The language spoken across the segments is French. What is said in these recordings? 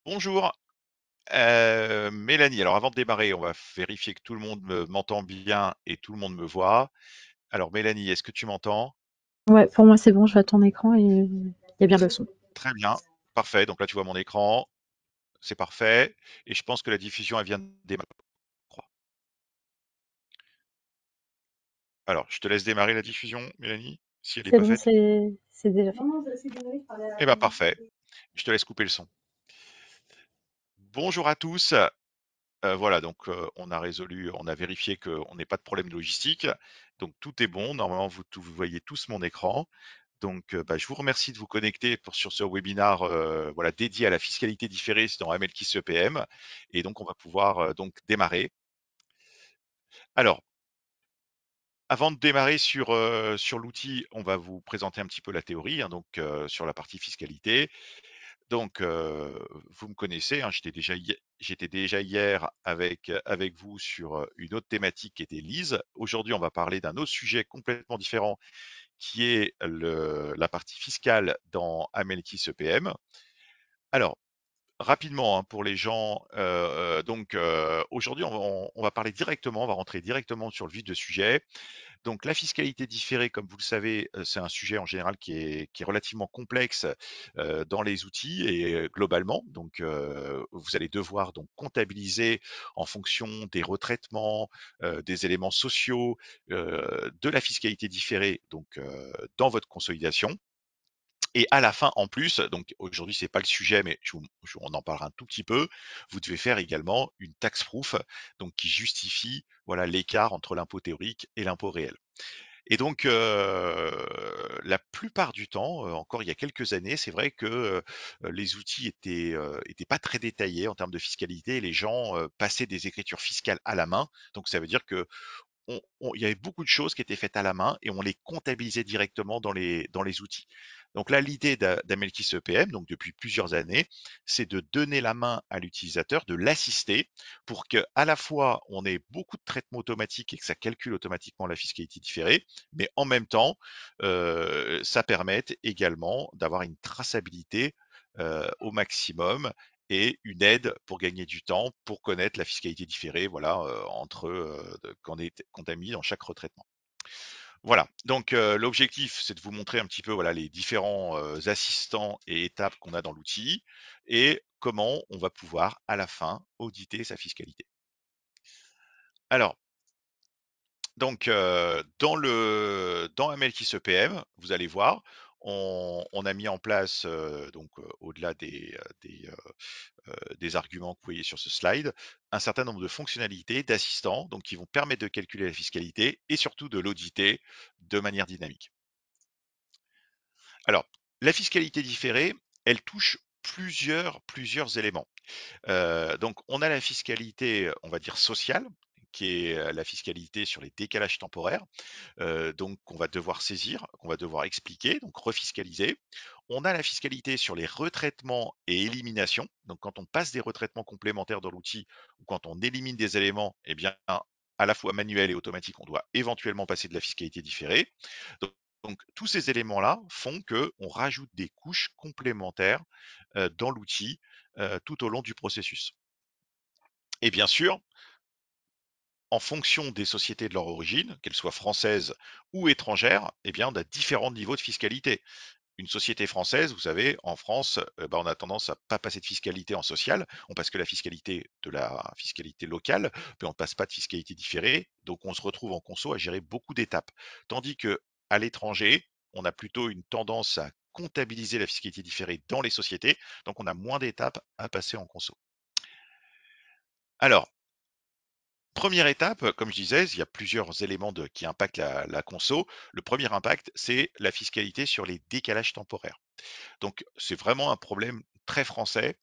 Bonjour, Mélanie. Alors avant de démarrer, on va vérifier que tout le monde m'entend bien et tout le monde me voit. Alors Mélanie, est-ce que tu m'entends? Ouais, pour moi, c'est bon, je vois ton écran et il y a bien le son. Très bien, parfait. Donc là, tu vois mon écran, c'est parfait. Et je pense que la diffusion, elle vient de démarrer. Je crois. Alors, je te laisse démarrer la diffusion, Mélanie, si elle n'est C'est pas bon, faite. c'est déjà fait. Eh ben parfait. Je te laisse couper le son. Bonjour à tous. Voilà, donc on a résolu, on a vérifié qu'on n'ait pas de problème de logistique. Donc tout est bon. Normalement, vous voyez tous mon écran. Donc, bah, je vous remercie de vous connecter sur ce webinaire voilà, dédié à la fiscalité différée dans Amelkis EPM. Et donc, on va pouvoir donc démarrer. Alors, avant de démarrer sur l'outil, on va vous présenter un petit peu la théorie, hein, donc sur la partie fiscalité. Donc, vous me connaissez, hein, j'étais déjà hier avec vous sur une autre thématique qui était Lise. Aujourd'hui, on va parler d'un autre sujet complètement différent qui est la partie fiscale dans Amelkis EPM. Alors, rapidement, hein, pour les gens, donc aujourd'hui, on va parler directement, on va rentrer directement sur le vif du sujet. Donc, la fiscalité différée, comme vous le savez, c'est un sujet en général qui est relativement complexe dans les outils et globalement. Donc, vous allez devoir donc comptabiliser en fonction des retraitements, des éléments sociaux, de la fiscalité différée, donc dans votre consolidation. Et à la fin, en plus, donc aujourd'hui, c'est pas le sujet, mais on en parlera un tout petit peu. Vous devez faire également une tax proof, donc qui justifie voilà l'écart entre l'impôt théorique et l'impôt réel. Et donc, la plupart du temps, encore il y a quelques années, c'est vrai que les outils étaient pas très détaillés en termes de fiscalité. Et les gens passaient des écritures fiscales à la main. Donc, ça veut dire que il y avait beaucoup de choses qui étaient faites à la main et on les comptabilisait directement dans les outils. Donc là, l'idée d'Amelkis EPM, donc depuis plusieurs années, c'est de donner la main à l'utilisateur, de l'assister pour que à la fois on ait beaucoup de traitements automatiques et que ça calcule automatiquement la fiscalité différée, mais en même temps, ça permette également d'avoir une traçabilité au maximum et une aide pour gagner du temps, pour connaître la fiscalité différée, voilà, entre qu'on a mis dans chaque retraitement. Voilà. Donc l'objectif, c'est de vous montrer un petit peu voilà les différents assistants et étapes qu'on a dans l'outil et comment on va pouvoir à la fin auditer sa fiscalité. Alors, donc dans Amelkis EPM, vous allez voir, on a mis en place donc au-delà des arguments que vous voyez sur ce slide, un certain nombre de fonctionnalités d'assistants donc qui vont permettre de calculer la fiscalité et surtout de l'auditer de manière dynamique. Alors, la fiscalité différée, elle touche plusieurs éléments. Donc, on a la fiscalité, on va dire sociale, qui est la fiscalité sur les décalages temporaires, donc qu'on va devoir saisir, qu'on va devoir expliquer, donc refiscaliser. On a la fiscalité sur les retraitements et éliminations. Donc, quand on passe des retraitements complémentaires dans l'outil ou quand on élimine des éléments, eh bien, à la fois manuel et automatique, on doit éventuellement passer de la fiscalité différée. Donc, tous ces éléments-là font que on rajoute des couches complémentaires dans l'outil tout au long du processus. Et bien sûr, en fonction des sociétés de leur origine, qu'elles soient françaises ou étrangères, eh bien, on a différents niveaux de fiscalité. Une société française, vous savez, en France, bah, on a tendance à pas passer de fiscalité en social. On passe que la fiscalité de la fiscalité locale, mais on ne passe pas de fiscalité différée. Donc, on se retrouve en conso à gérer beaucoup d'étapes. Tandis que à l'étranger, on a plutôt une tendance à comptabiliser la fiscalité différée dans les sociétés. Donc, on a moins d'étapes à passer en conso. Alors, première étape, comme je disais, il y a plusieurs éléments qui impactent la conso. Le premier impact, c'est la fiscalité sur les décalages temporaires. Donc, c'est vraiment un problème très français,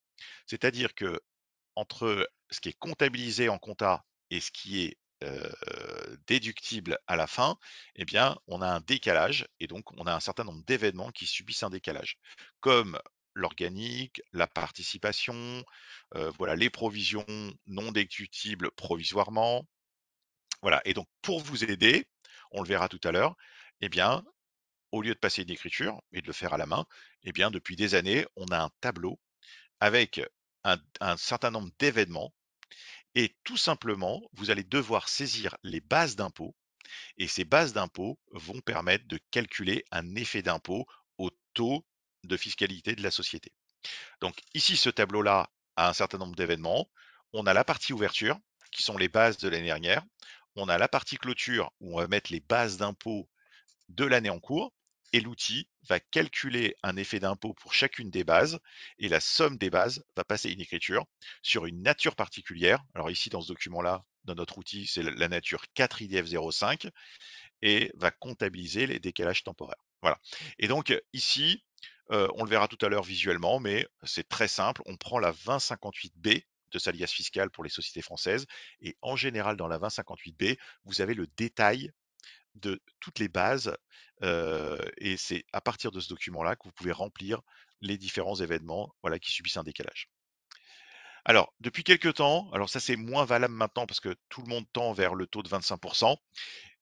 c'est-à-dire que entre ce qui est comptabilisé en compta et ce qui est déductible à la fin, eh bien, on a un décalage et donc on a un certain nombre d'événements qui subissent un décalage, comme l'organique, la participation, voilà, les provisions non déductibles provisoirement, voilà. Et donc, pour vous aider, on le verra tout à l'heure, eh bien, au lieu de passer une écriture et de le faire à la main, eh bien, depuis des années, on a un tableau avec un certain nombre d'événements et tout simplement, vous allez devoir saisir les bases d'impôts et ces bases d'impôts vont permettre de calculer un effet d'impôt au taux de fiscalité de la société. Donc ici, ce tableau-là a un certain nombre d'événements. On a la partie ouverture, qui sont les bases de l'année dernière. On a la partie clôture, où on va mettre les bases d'impôts de l'année en cours. Et l'outil va calculer un effet d'impôt pour chacune des bases. Et la somme des bases va passer une écriture sur une nature particulière. Alors ici, dans ce document-là, dans notre outil, c'est la nature 4IDF05 et va comptabiliser les décalages temporaires. Voilà. Et donc ici, on le verra tout à l'heure visuellement, mais c'est très simple. On prend la 2058B de sa liasse fiscale pour les sociétés françaises. Et en général, dans la 2058B, vous avez le détail de toutes les bases. Et c'est à partir de ce document-là que vous pouvez remplir les différents événements voilà, qui subissent un décalage. Alors, depuis quelques temps, alors ça c'est moins valable maintenant parce que tout le monde tend vers le taux de 25%,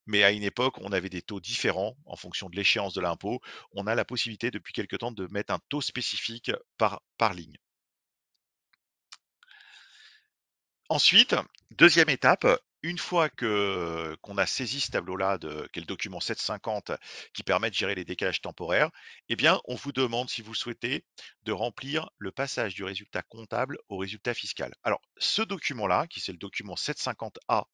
mais à une époque, on avait des taux différents en fonction de l'échéance de l'impôt. On a la possibilité depuis quelque temps de mettre un taux spécifique par ligne. Ensuite, deuxième étape, une fois qu'on a saisi ce tableau-là, qui est le document 750, qui permet de gérer les décalages temporaires, eh bien, on vous demande, si vous le souhaitez, de remplir le passage du résultat comptable au résultat fiscal. Alors, ce document-là, qui c'est le document 750A,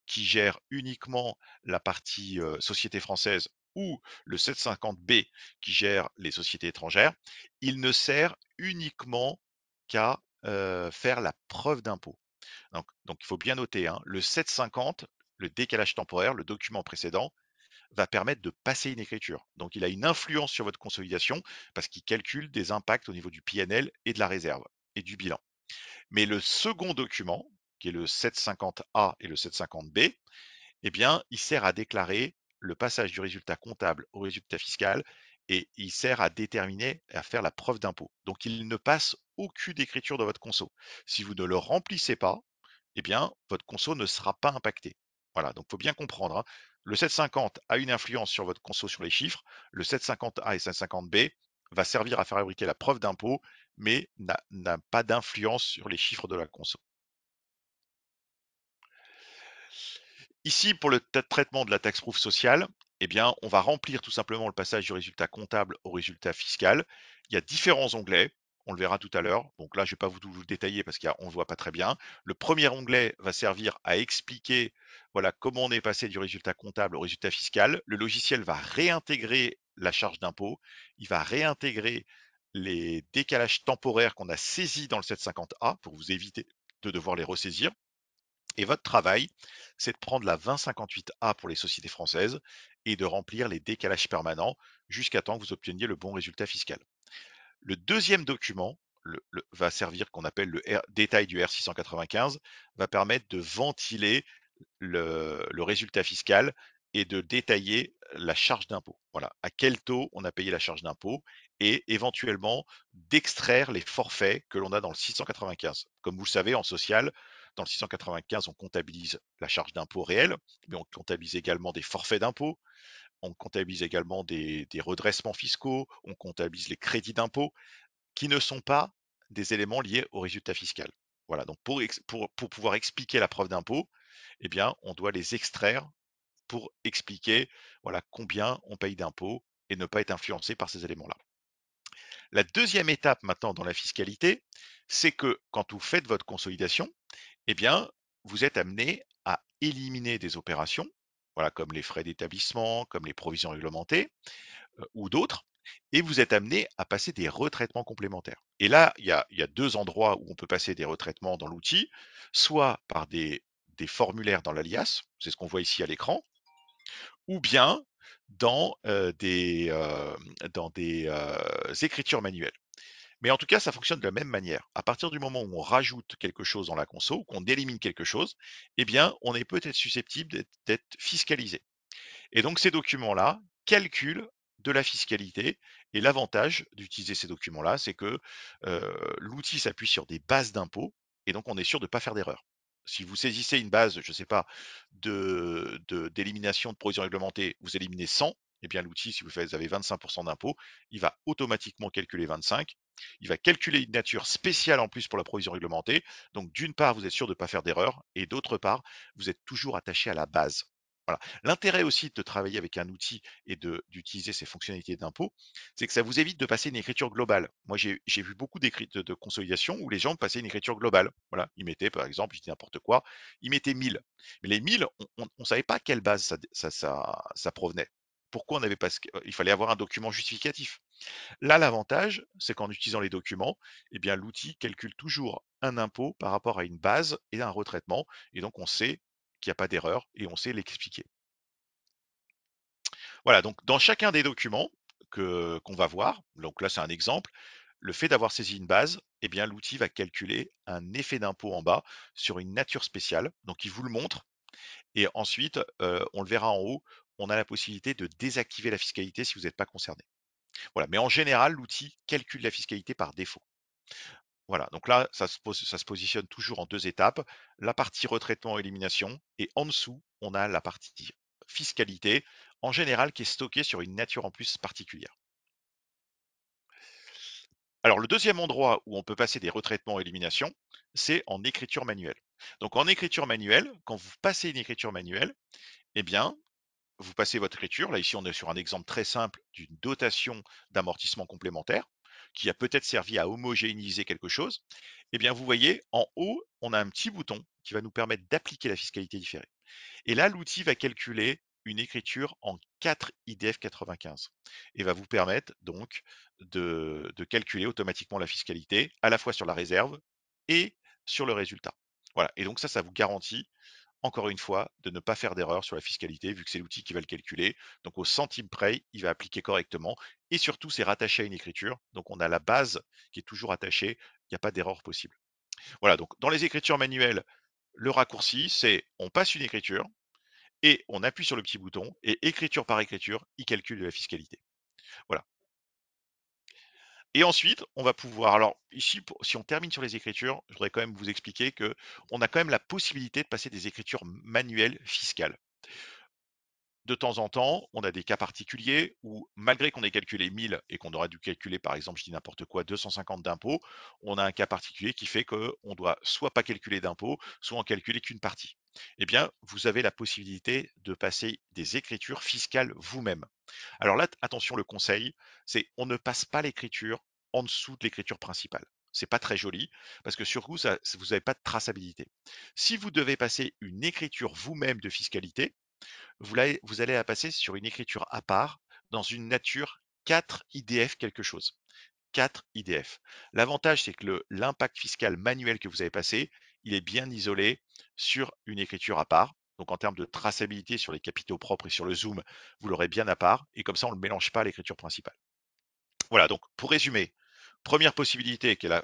qui gère uniquement la partie société française ou le 750B qui gère les sociétés étrangères, il ne sert uniquement qu'à faire la preuve d'impôt. Donc, il faut bien noter, hein, le 750, le décalage temporaire, le document précédent, va permettre de passer une écriture. Donc, il a une influence sur votre consolidation parce qu'il calcule des impacts au niveau du PNL et de la réserve et du bilan. Mais le second document, qui est le 750A et le 750B, eh bien, il sert à déclarer le passage du résultat comptable au résultat fiscal et il sert à déterminer, à faire la preuve d'impôt. Donc, il ne passe aucune écriture dans votre conso. Si vous ne le remplissez pas, eh bien, votre conso ne sera pas impacté. Voilà, donc il faut bien comprendre, hein. Le 750 a une influence sur votre conso sur les chiffres. Le 750A et 750B va servir à fabriquer la preuve d'impôt, mais n'a pas d'influence sur les chiffres de la conso. Ici, pour le traitement de la taxe proof sociale, eh bien, on va remplir tout simplement le passage du résultat comptable au résultat fiscal. Il y a différents onglets. On le verra tout à l'heure. Donc là, je ne vais pas vous le détailler parce qu'on ne le voit pas très bien. Le premier onglet va servir à expliquer voilà, comment on est passé du résultat comptable au résultat fiscal. Le logiciel va réintégrer la charge d'impôt. Il va réintégrer les décalages temporaires qu'on a saisis dans le 750A pour vous éviter de devoir les ressaisir. Et votre travail, c'est de prendre la 2058A pour les sociétés françaises et de remplir les décalages permanents jusqu'à temps que vous obteniez le bon résultat fiscal. Le deuxième document va servir qu'on appelle le détail du R695, va permettre de ventiler le résultat fiscal et de détailler la charge d'impôt. Voilà, à quel taux on a payé la charge d'impôt et éventuellement d'extraire les forfaits que l'on a dans le 695. Comme vous le savez, en social, dans le 695, on comptabilise la charge d'impôt réelle, mais on comptabilise également des forfaits d'impôt, on comptabilise également des redressements fiscaux, on comptabilise les crédits d'impôt qui ne sont pas des éléments liés au résultat fiscal. Voilà, donc pour pouvoir expliquer la preuve d'impôt, eh bien, on doit les extraire pour expliquer voilà, combien on paye d'impôts et ne pas être influencé par ces éléments-là. La deuxième étape maintenant dans la fiscalité, c'est que quand vous faites votre consolidation, eh bien, vous êtes amené à éliminer des opérations, voilà, comme les frais d'établissement, comme les provisions réglementées, ou d'autres, et vous êtes amené à passer des retraitements complémentaires. Et là, il y a deux endroits où on peut passer des retraitements dans l'outil, soit par des formulaires dans l'alias, c'est ce qu'on voit ici à l'écran, ou bien dans des écritures manuelles. Mais en tout cas, ça fonctionne de la même manière. À partir du moment où on rajoute quelque chose dans la conso, qu'on élimine quelque chose, eh bien, on est peut-être susceptible d'être fiscalisé. Et donc ces documents-là calculent de la fiscalité. Et l'avantage d'utiliser ces documents-là, c'est que l'outil s'appuie sur des bases d'impôts et donc on est sûr de ne pas faire d'erreur. Si vous saisissez une base, je ne sais pas, d'élimination de provisions réglementées, vous éliminez 100, eh bien l'outil, si vous avez 25% d'impôts, il va automatiquement calculer 25 Il va calculer une nature spéciale en plus pour la provision réglementée. Donc d'une part, vous êtes sûr de ne pas faire d'erreur et d'autre part, vous êtes toujours attaché à la base. Voilà. L'intérêt aussi de travailler avec un outil et d'utiliser ces fonctionnalités d'impôt, c'est que ça vous évite de passer une écriture globale. Moi, j'ai vu beaucoup d'écrits de consolidation où les gens passaient une écriture globale. Voilà, ils mettaient, par exemple, je dis n'importe quoi, ils mettaient 1000. Mais les 1000, on ne savait pas à quelle base ça provenait. Pourquoi on avait pas, il fallait avoir un document justificatif. Là, l'avantage, c'est qu'en utilisant les documents, eh bien, l'outil calcule toujours un impôt par rapport à une base et un retraitement. Et donc, on sait qu'il n'y a pas d'erreur et on sait l'expliquer. Voilà, donc dans chacun des documents qu'on va voir, donc là c'est un exemple, le fait d'avoir saisi une base, eh bien l'outil va calculer un effet d'impôt en bas sur une nature spéciale. Donc il vous le montre et ensuite on le verra en haut, on a la possibilité de désactiver la fiscalité si vous n'êtes pas concerné. Voilà, mais en général l'outil calcule la fiscalité par défaut. Voilà, donc là ça se positionne toujours en deux étapes, la partie retraitement élimination et en dessous on a la partie fiscalité en général qui est stockée sur une nature en plus particulière. Alors, le deuxième endroit où on peut passer des retraitements éliminations, c'est en écriture manuelle. Donc, en écriture manuelle, quand vous passez une écriture manuelle, eh bien, vous passez votre écriture. Là, ici, on est sur un exemple très simple d'une dotation d'amortissement complémentaire qui a peut-être servi à homogénéiser quelque chose. Eh bien, vous voyez, en haut, on a un petit bouton qui va nous permettre d'appliquer la fiscalité différée. Et là, l'outil va calculer une écriture en 4 IDF 95 et va vous permettre donc de calculer automatiquement la fiscalité à la fois sur la réserve et sur le résultat. Voilà. Et donc ça vous garantit encore une fois de ne pas faire d'erreur sur la fiscalité vu que c'est l'outil qui va le calculer. Donc au centime près, il va appliquer correctement et surtout c'est rattaché à une écriture. Donc on a la base qui est toujours attachée. Il n'y a pas d'erreur possible. Voilà. Donc dans les écritures manuelles, le raccourci, c'est on passe une écriture, et on appuie sur le petit bouton et écriture par écriture, il calcule la fiscalité. Voilà. Et ensuite, on va pouvoir, alors ici, si on termine sur les écritures, je voudrais quand même vous expliquer que on a quand même la possibilité de passer des écritures manuelles fiscales. De temps en temps, on a des cas particuliers où, malgré qu'on ait calculé 1000 et qu'on aurait dû calculer, par exemple, je dis n'importe quoi, 250 d'impôts, on a un cas particulier qui fait qu'on doit soit pas calculer d'impôts, soit en calculer qu'une partie. Eh bien, vous avez la possibilité de passer des écritures fiscales vous-même. Alors là, attention, le conseil, c'est on ne passe pas l'écriture en dessous de l'écriture principale. C'est pas très joli parce que sur vous, vous n'avez pas de traçabilité. Si vous devez passer une écriture vous-même de fiscalité, vous allez la passer sur une écriture à part dans une nature 4 IDF quelque chose. 4 IDF. L'avantage, c'est que l'impact fiscal manuel que vous avez passé, il est bien isolé sur une écriture à part. Donc en termes de traçabilité sur les capitaux propres et sur le zoom, vous l'aurez bien à part. Et comme ça, on ne le mélange pas à l'écriture principale. Voilà, donc pour résumer, première possibilité qui est la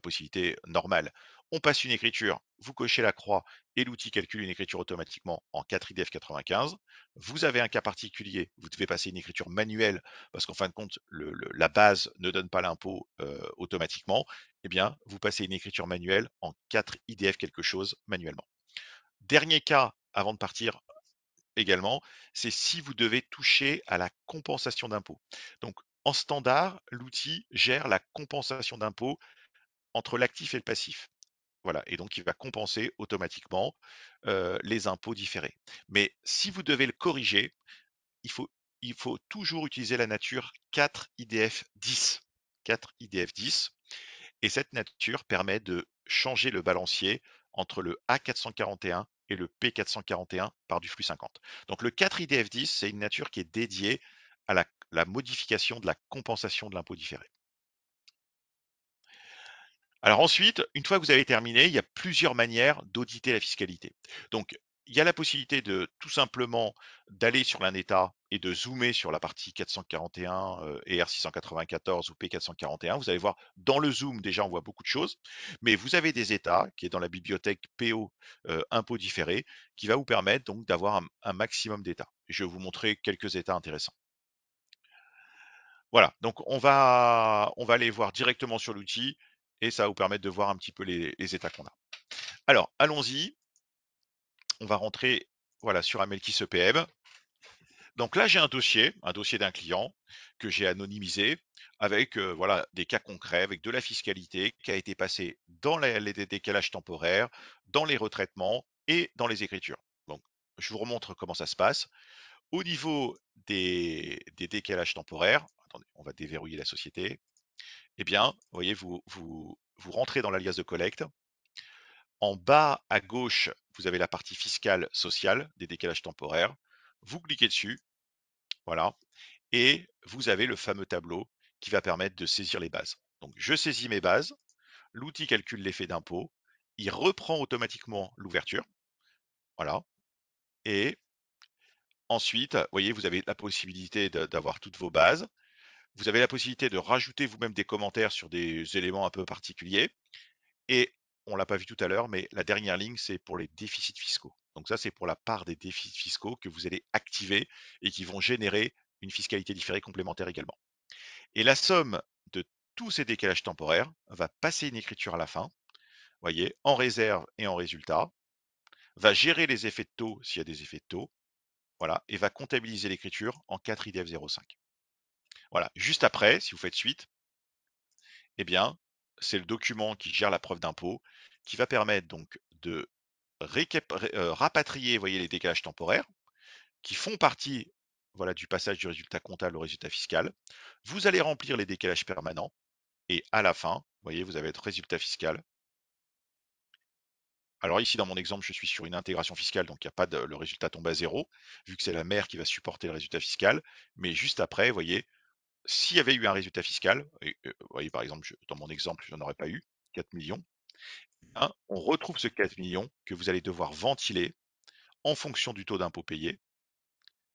possibilité normale, on passe une écriture, vous cochez la croix et l'outil calcule une écriture automatiquement en 4 IDF 95. Vous avez un cas particulier, vous devez passer une écriture manuelle parce qu'en fin de compte, la base ne donne pas l'impôt automatiquement. Eh bien, vous passez une écriture manuelle en 4 IDF quelque chose manuellement. Dernier cas avant de partir également, c'est si vous devez toucher à la compensation d'impôt. Donc, en standard, l'outil gère la compensation d'impôt entre l'actif et le passif. Voilà, et donc il va compenser automatiquement les impôts différés. Mais si vous devez le corriger, il faut, il faut toujours utiliser la nature 4 IDF 10. 4 IDF 10. Et cette nature permet de changer le balancier entre le A441 et le P441 par du flux 50. Donc le 4IDF10, c'est une nature qui est dédiée à la modification de la compensation de l'impôt différé. Alors ensuite, une fois que vous avez terminé, il y a plusieurs manières d'auditer la fiscalité. Donc, il y a la possibilité de tout simplement d'aller sur l'un état et de zoomer sur la partie 441 et R694 ou P441. Vous allez voir, dans le zoom, déjà, on voit beaucoup de choses. Mais vous avez des états qui est dans la bibliothèque PO impôt différé qui va vous permettre donc d'avoir un maximum d'états. Je vais vous montrer quelques états intéressants. Voilà, donc on va aller voir directement sur l'outil et ça va vous permettre de voir un petit peu les états qu'on a. Alors, allons-y. On va rentrer voilà, sur un Melkis EPM. Donc là, j'ai un dossier d'un client que j'ai anonymisé avec voilà des cas concrets, avec de la fiscalité qui a été passée dans les décalages temporaires, dans les retraitements et dans les écritures. Donc, je vous remontre comment ça se passe. Au niveau des décalages temporaires, attendez, on va déverrouiller la société. Eh bien, vous voyez, vous rentrez dans l'alias de collecte. En bas à gauche, vous avez la partie fiscale sociale des décalages temporaires. Vous cliquez dessus, voilà, et vous avez le fameux tableau qui va permettre de saisir les bases. Donc, je saisis mes bases, l'outil calcule l'effet d'impôt, il reprend automatiquement l'ouverture, voilà, et ensuite, vous voyez, vous avez la possibilité d'avoir toutes vos bases. Vous avez la possibilité de rajouter vous-même des commentaires sur des éléments un peu particuliers. Et on l'a pas vu tout à l'heure, mais la dernière ligne, c'est pour les déficits fiscaux. Donc ça, c'est pour la part des déficits fiscaux que vous allez activer et qui vont générer une fiscalité différée complémentaire également. Et la somme de tous ces décalages temporaires va passer une écriture à la fin, voyez, en réserve et en résultat, va gérer les effets de taux s'il y a des effets de taux, voilà, et va comptabiliser l'écriture en 4 IDF 05. Voilà. Juste après, si vous faites suite, eh bien, c'est le document qui gère la preuve d'impôt qui va permettre donc de rapatrier, voyez, les décalages temporaires qui font partie, voilà, du passage du résultat comptable au résultat fiscal. Vous allez remplir les décalages permanents et à la fin, vous voyez, vous avez votre résultat fiscal. Alors ici, dans mon exemple, je suis sur une intégration fiscale, donc il n'y a pas de, le résultat tombe à zéro, vu que c'est la mère qui va supporter le résultat fiscal. Mais juste après, vous voyez, s'il y avait eu un résultat fiscal, et, vous voyez, par exemple, dans mon exemple, je n'en aurais pas eu, 4 millions, hein, on retrouve ce 4 millions que vous allez devoir ventiler en fonction du taux d'impôt payé.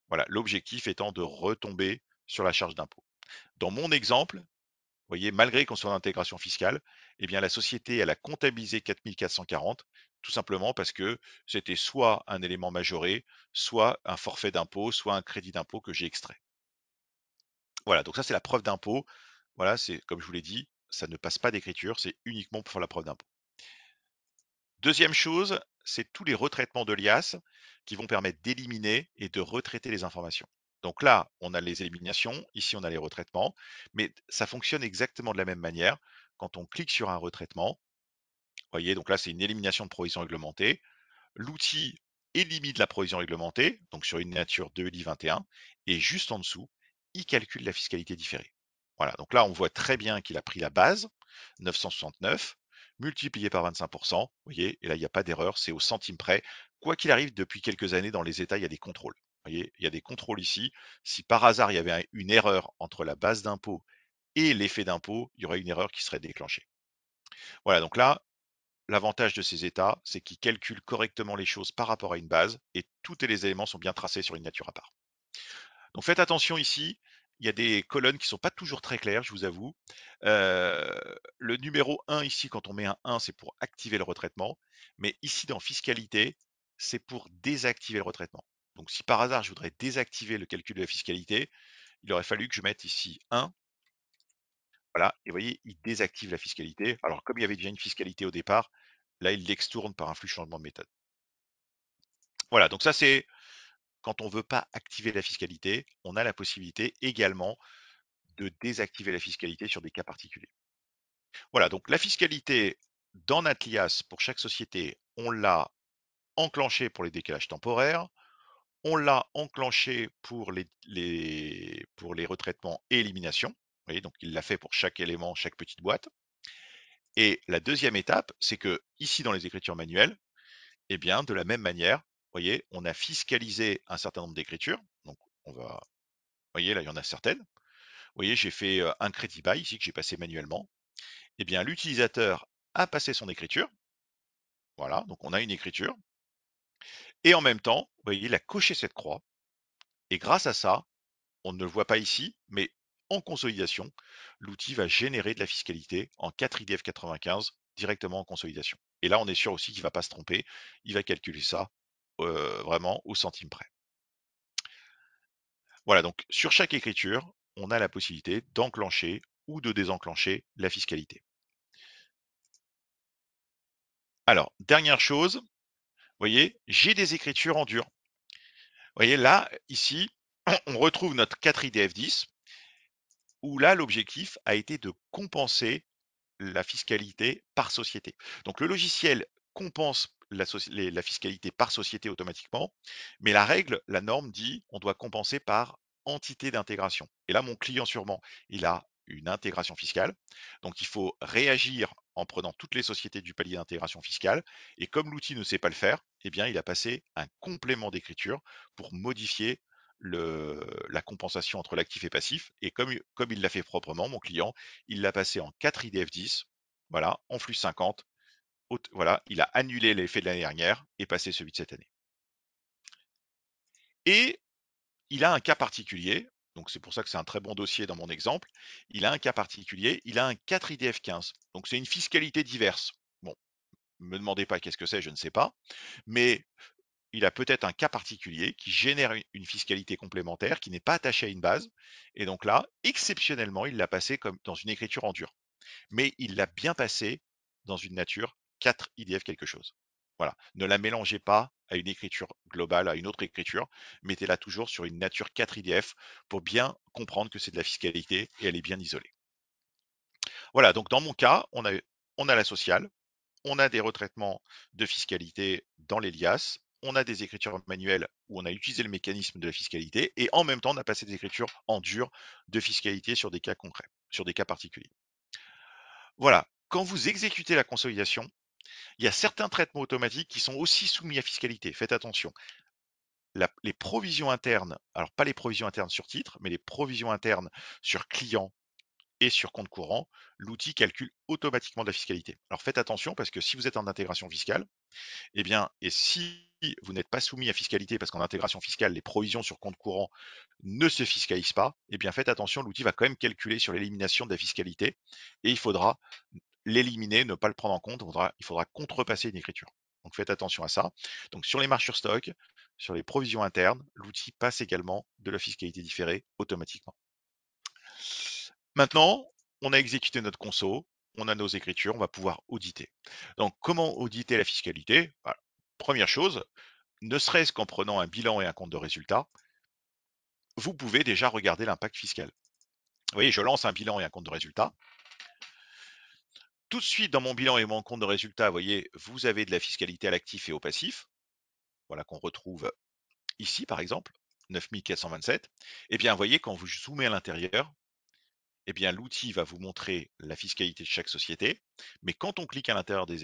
Voilà, l'objectif étant de retomber sur la charge d'impôt. Dans mon exemple, vous voyez, malgré qu'on soit en intégration fiscale, eh bien la société, elle a comptabilisé 4 440, tout simplement parce que c'était soit un élément majoré, soit un forfait d'impôt, soit un crédit d'impôt que j'ai extrait. Voilà, donc ça c'est la preuve d'impôt. Voilà, c'est comme je vous l'ai dit, ça ne passe pas d'écriture, c'est uniquement pour faire la preuve d'impôt. Deuxième chose, c'est tous les retraitements de l'IAS qui vont permettre d'éliminer et de retraiter les informations. Donc là, on a les éliminations, ici on a les retraitements, mais ça fonctionne exactement de la même manière. Quand on clique sur un retraitement, vous voyez, donc là c'est une élimination de provision réglementée. L'outil élimine la provision réglementée, donc sur une nature de LI 21, et juste en dessous, il calcule la fiscalité différée. Voilà, donc là on voit très bien qu'il a pris la base, 969, multiplié par 25%, vous voyez, et là il n'y a pas d'erreur, c'est au centime près. Quoi qu'il arrive, depuis quelques années, dans les États, il y a des contrôles. Vous voyez, il y a des contrôles ici. Si par hasard il y avait une erreur entre la base d'impôt et l'effet d'impôt, il y aurait une erreur qui serait déclenchée. Voilà, donc là, l'avantage de ces états, c'est qu'ils calculent correctement les choses par rapport à une base et tous les éléments sont bien tracés sur une nature à part. Donc faites attention ici, il y a des colonnes qui sont pas toujours très claires, je vous avoue. Le numéro 1 ici, quand on met un 1, c'est pour activer le retraitement. Mais ici, dans fiscalité, c'est pour désactiver le retraitement. Donc si par hasard, je voudrais désactiver le calcul de la fiscalité, il aurait fallu que je mette ici 1. Voilà, et vous voyez, il désactive la fiscalité. Alors, comme il y avait déjà une fiscalité au départ, là, il l'extourne par un flux changement de méthode. Voilà, donc ça, c'est quand on ne veut pas activer la fiscalité, on a la possibilité également de désactiver la fiscalité sur des cas particuliers. Voilà, donc la fiscalité dans Natlias pour chaque société, on l'a enclenchée pour les décalages temporaires, on l'a enclenché pour pour les retraitements et éliminations. Vous voyez, donc il l'a fait pour chaque élément, chaque petite boîte. Et la deuxième étape, c'est que ici dans les écritures manuelles, eh bien de la même manière, vous voyez, on a fiscalisé un certain nombre d'écritures. Donc on va, vous voyez, là il y en a certaines. Vous voyez, j'ai fait un crédit bail ici que j'ai passé manuellement. Eh bien l'utilisateur a passé son écriture. Voilà, donc on a une écriture. Et en même temps, vous voyez, il a coché cette croix. Et grâce à ça, on ne le voit pas ici, mais en consolidation, l'outil va générer de la fiscalité en 4 IDF 95 directement en consolidation. Et là, on est sûr aussi qu'il ne va pas se tromper. Il va calculer ça vraiment au centime près. Voilà, donc sur chaque écriture, on a la possibilité d'enclencher ou de désenclencher la fiscalité. Alors, dernière chose, vous voyez, j'ai des écritures en dur. Vous voyez là, ici, on retrouve notre 4 IDF10, où là, l'objectif a été de compenser la fiscalité par société. Donc le logiciel compense la fiscalité par société automatiquement, mais la règle, la norme dit on doit compenser par entité d'intégration. Et là, mon client sûrement, il a une intégration fiscale. Donc il faut réagir en prenant toutes les sociétés du palier d'intégration fiscale. Et comme l'outil ne sait pas le faire, eh bien, il a passé un complément d'écriture pour modifier la compensation entre l'actif et passif. Et comme il l'a fait proprement, mon client, il l'a passé en 4 IDF10, voilà, en flux 50. Voilà, il a annulé l'effet de l'année dernière et passé celui de cette année. Et il a un cas particulier, donc c'est pour ça que c'est un très bon dossier dans mon exemple. Il a un cas particulier, il a un 4 IDF15. Donc c'est une fiscalité diverse. Bon, ne me demandez pas qu'est-ce que c'est, je ne sais pas. Mais il a peut-être un cas particulier qui génère une fiscalité complémentaire qui n'est pas attachée à une base. Et donc là, exceptionnellement, il l'a passé comme dans une écriture en dur. Mais il l'a bien passé dans une nature 4 IDF quelque chose. Voilà. Ne la mélangez pas à une écriture globale, à une autre écriture. Mettez-la toujours sur une nature 4 IDF pour bien comprendre que c'est de la fiscalité et elle est bien isolée. Voilà. Donc, dans mon cas, on a la sociale, on a des retraitements de fiscalité dans les liasses, on a des écritures manuelles où on a utilisé le mécanisme de la fiscalité et en même temps, on a passé des écritures en dur de fiscalité sur des cas concrets, sur des cas particuliers. Voilà. Quand vous exécutez la consolidation, il y a certains traitements automatiques qui sont aussi soumis à fiscalité. Faites attention. Les provisions internes, alors pas les provisions internes sur titre, mais les provisions internes sur client et sur compte courant, l'outil calcule automatiquement de la fiscalité. Alors faites attention parce que si vous êtes en intégration fiscale, eh bien, et si vous n'êtes pas soumis à fiscalité parce qu'en intégration fiscale, les provisions sur compte courant ne se fiscalisent pas, eh bien faites attention, l'outil va quand même calculer sur l'élimination de la fiscalité et il faudra l'éliminer, ne pas le prendre en compte, il faudra contrepasser une écriture. Donc faites attention à ça. Donc sur les marges sur stock, sur les provisions internes, l'outil passe également de la fiscalité différée automatiquement. Maintenant, on a exécuté notre conso, on a nos écritures, on va pouvoir auditer. Donc comment auditer la fiscalité? Voilà. Première chose, ne serait-ce qu'en prenant un bilan et un compte de résultat, vous pouvez déjà regarder l'impact fiscal. Vous voyez, je lance un bilan et un compte de résultat. Tout de suite, dans mon bilan et mon compte de résultat, vous voyez, vous avez de la fiscalité à l'actif et au passif. Voilà qu'on retrouve ici, par exemple, 9427. Eh bien, vous voyez, quand vous zoomez à l'intérieur, eh bien, l'outil va vous montrer la fiscalité de chaque société. Mais quand on clique à l'intérieur des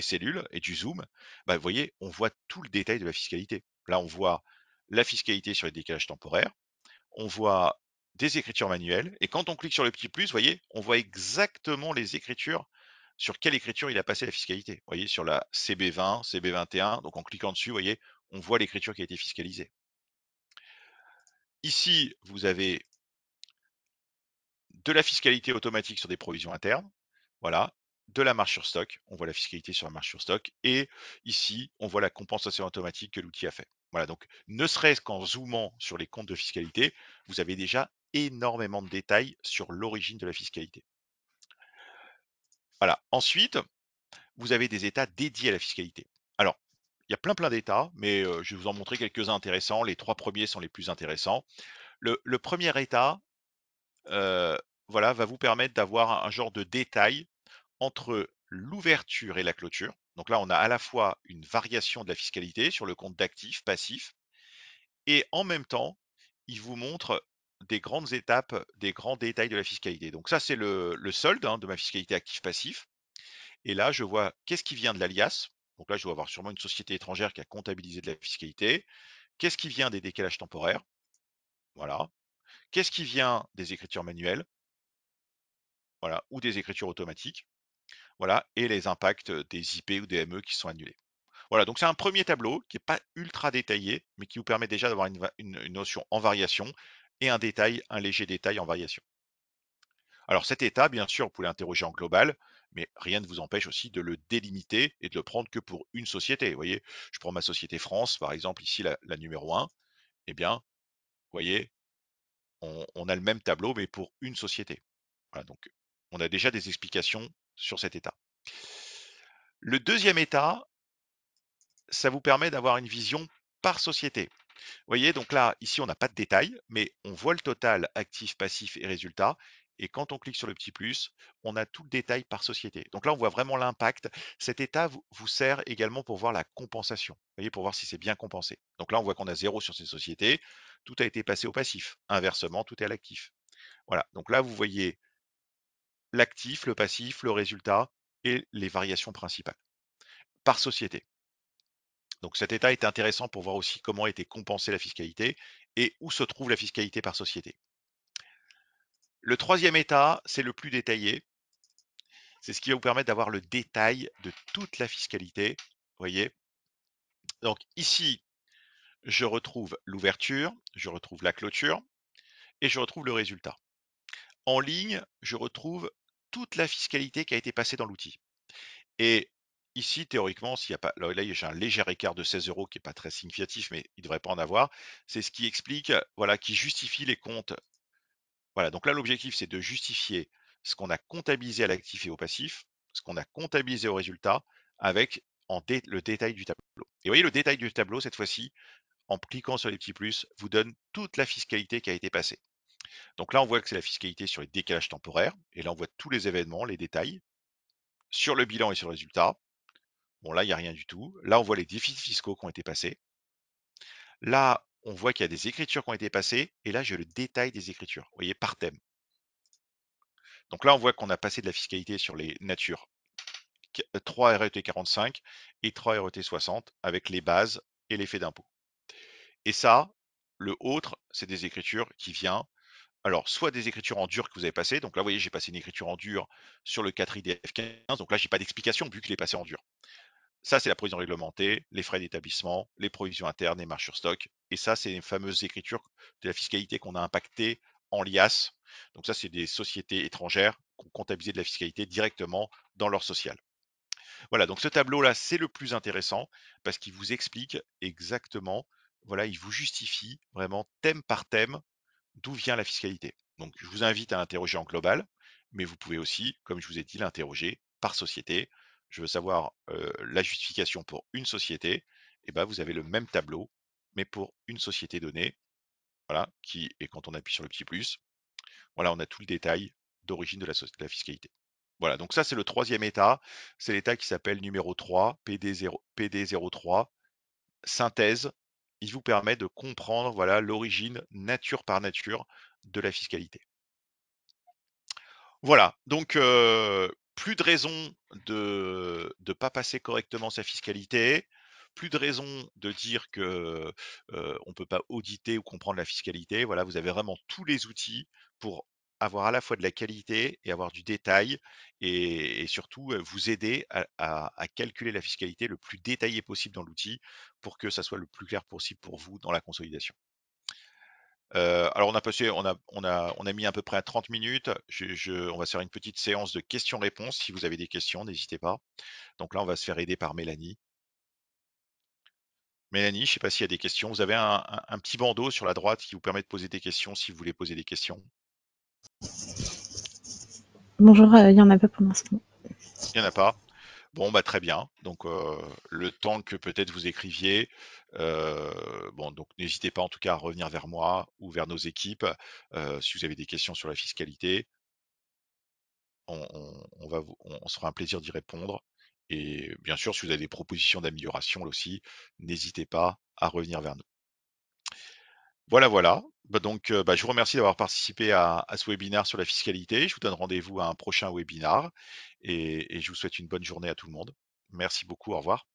cellules et du zoom, bah, vous voyez, on voit tout le détail de la fiscalité. Là, on voit la fiscalité sur les décalages temporaires, on voit des écritures manuelles. Et quand on clique sur le petit plus, vous voyez, on voit exactement les écritures, sur quelle écriture il a passé la fiscalité. Vous voyez, sur la CB20, CB21, donc en cliquant dessus, vous voyez, on voit l'écriture qui a été fiscalisée. Ici, vous avez de la fiscalité automatique sur des provisions internes. Voilà. De la marge sur stock. On voit la fiscalité sur la marge sur stock. Et ici, on voit la compensation automatique que l'outil a fait. Voilà. Donc, ne serait-ce qu'en zoomant sur les comptes de fiscalité, vous avez déjà énormément de détails sur l'origine de la fiscalité. Voilà. Ensuite, vous avez des états dédiés à la fiscalité. Alors, il y a plein d'états, mais je vais vous en montrer quelques-uns intéressants. Les 3 premiers sont les plus intéressants. Le premier état, euh, voilà, va vous permettre d'avoir un genre de détail entre l'ouverture et la clôture. Donc là, on a à la fois une variation de la fiscalité sur le compte d'actifs, passifs, et en même temps, il vous montre des grandes étapes, des grands détails de la fiscalité. Donc ça, c'est le solde de ma fiscalité actif-passif. Et là, je vois qu'est-ce qui vient de l'alias. Donc là, je dois avoir sûrement une société étrangère qui a comptabilisé de la fiscalité. Qu'est-ce qui vient des décalages temporaires? Voilà. Qu'est-ce qui vient des écritures manuelles? Voilà. Ou des écritures automatiques? Voilà. Et les impacts des IP ou des ME qui sont annulés. Voilà, donc c'est un premier tableau qui n'est pas ultra détaillé, mais qui vous permet déjà d'avoir une notion en variation et un détail, un léger détail en variation. Alors cet état, bien sûr, vous pouvez l'interroger en global, mais rien ne vous empêche aussi de le délimiter et de le prendre que pour une société. Vous voyez, je prends ma société France, par exemple, ici la numéro 1, eh bien, vous voyez, on a le même tableau, mais pour une société. Voilà, donc on a déjà des explications sur cet état. Le deuxième état, ça vous permet d'avoir une vision par société. Voyez, donc là, ici, on n'a pas de détails, mais on voit le total actif, passif et résultat. Et quand on clique sur le petit plus, on a tout le détail par société. Donc là, on voit vraiment l'impact. Cet état vous sert également pour voir la compensation. Vous voyez, pour voir si c'est bien compensé. Donc là, on voit qu'on a zéro sur ces sociétés. Tout a été passé au passif. Inversement, tout est à l'actif. Voilà. Donc là, vous voyez l'actif, le passif, le résultat et les variations principales par société. Donc cet état est intéressant pour voir aussi comment a été compensée la fiscalité et où se trouve la fiscalité par société. Le troisième état, c'est le plus détaillé. C'est ce qui va vous permettre d'avoir le détail de toute la fiscalité. Vous voyez. Donc ici, je retrouve l'ouverture, je retrouve la clôture et je retrouve le résultat. En ligne, je retrouve toute la fiscalité qui a été passée dans l'outil. Et ici, théoriquement, s'il y a pas, là, j'ai un léger écart de 16 € qui n'est pas très significatif, mais il ne devrait pas en avoir. C'est ce qui explique, voilà, qui justifie les comptes. Voilà, donc là, l'objectif, c'est de justifier ce qu'on a comptabilisé à l'actif et au passif, ce qu'on a comptabilisé au résultat, avec le détail du tableau. Et vous voyez, le détail du tableau, cette fois-ci, en cliquant sur les petits plus, vous donne toute la fiscalité qui a été passée. Donc là, on voit que c'est la fiscalité sur les décalages temporaires. Et là, on voit tous les événements, les détails, sur le bilan et sur le résultat. Bon, là, il n'y a rien du tout. Là, on voit les déficits fiscaux qui ont été passés. Là, on voit qu'il y a des écritures qui ont été passées. Et là, j'ai le détail des écritures. Vous voyez, par thème. Donc là, on voit qu'on a passé de la fiscalité sur les natures 3 RET 45 et 3 RET 60 avec les bases et l'effet d'impôt. Et ça, le autre, c'est des écritures qui viennent. Alors, soit des écritures en dur que vous avez passées. Donc là, vous voyez, j'ai passé une écriture en dur sur le 4 IDF 15. Donc là, j'ai pas d'explication vu que je l'ai passé en dur. Ça, c'est la provision réglementée, les frais d'établissement, les provisions internes et marges sur stock. Et ça, c'est les fameuses écritures de la fiscalité qu'on a impactées en liasse. Donc ça, c'est des sociétés étrangères qui ont comptabilisé de la fiscalité directement dans leur social. Voilà, donc ce tableau-là, c'est le plus intéressant parce qu'il vous explique exactement, voilà, il vous justifie vraiment thème par thème d'où vient la fiscalité. Donc, je vous invite à l'interroger en global, mais vous pouvez aussi, comme je vous ai dit, l'interroger par société. Je veux savoir la justification pour une société. Et ben, vous avez le même tableau, mais pour une société donnée. Voilà, et quand on appuie sur le petit plus, voilà, on a tout le détail d'origine de la fiscalité. Voilà, donc ça, c'est le troisième état. C'est l'état qui s'appelle numéro 3, PD0, PD03, synthèse. Il vous permet de comprendre, voilà, l'origine nature par nature de la fiscalité. Voilà, donc plus de raison de ne pas passer correctement sa fiscalité, plus de raison de dire que on peut pas auditer ou comprendre la fiscalité. Voilà, vous avez vraiment tous les outils pour avoir à la fois de la qualité et avoir du détail et surtout vous aider à calculer la fiscalité le plus détaillé possible dans l'outil pour que ça soit le plus clair possible pour vous dans la consolidation. Alors on a mis à peu près à 30 minutes. On va se faire une petite séance de questions-réponses. Si vous avez des questions, n'hésitez pas. Donc là, on va se faire aider par Mélanie. Mélanie, je ne sais pas s'il y a des questions. Vous avez un petit bandeau sur la droite qui vous permet de poser des questions si vous voulez poser des questions. Bonjour, il y en a pas pour l'instant. Il n'y en a pas. Bon, bah très bien. Donc le temps que peut-être vous écriviez, bon, donc n'hésitez pas en tout cas à revenir vers moi ou vers nos équipes si vous avez des questions sur la fiscalité. On se fera un plaisir d'y répondre. Et bien sûr, si vous avez des propositions d'amélioration là aussi, n'hésitez pas à revenir vers nous. Voilà, voilà. Bah donc, je vous remercie d'avoir participé à ce webinaire sur la fiscalité. Je vous donne rendez-vous à un prochain webinaire et je vous souhaite une bonne journée à tout le monde. Merci beaucoup. Au revoir.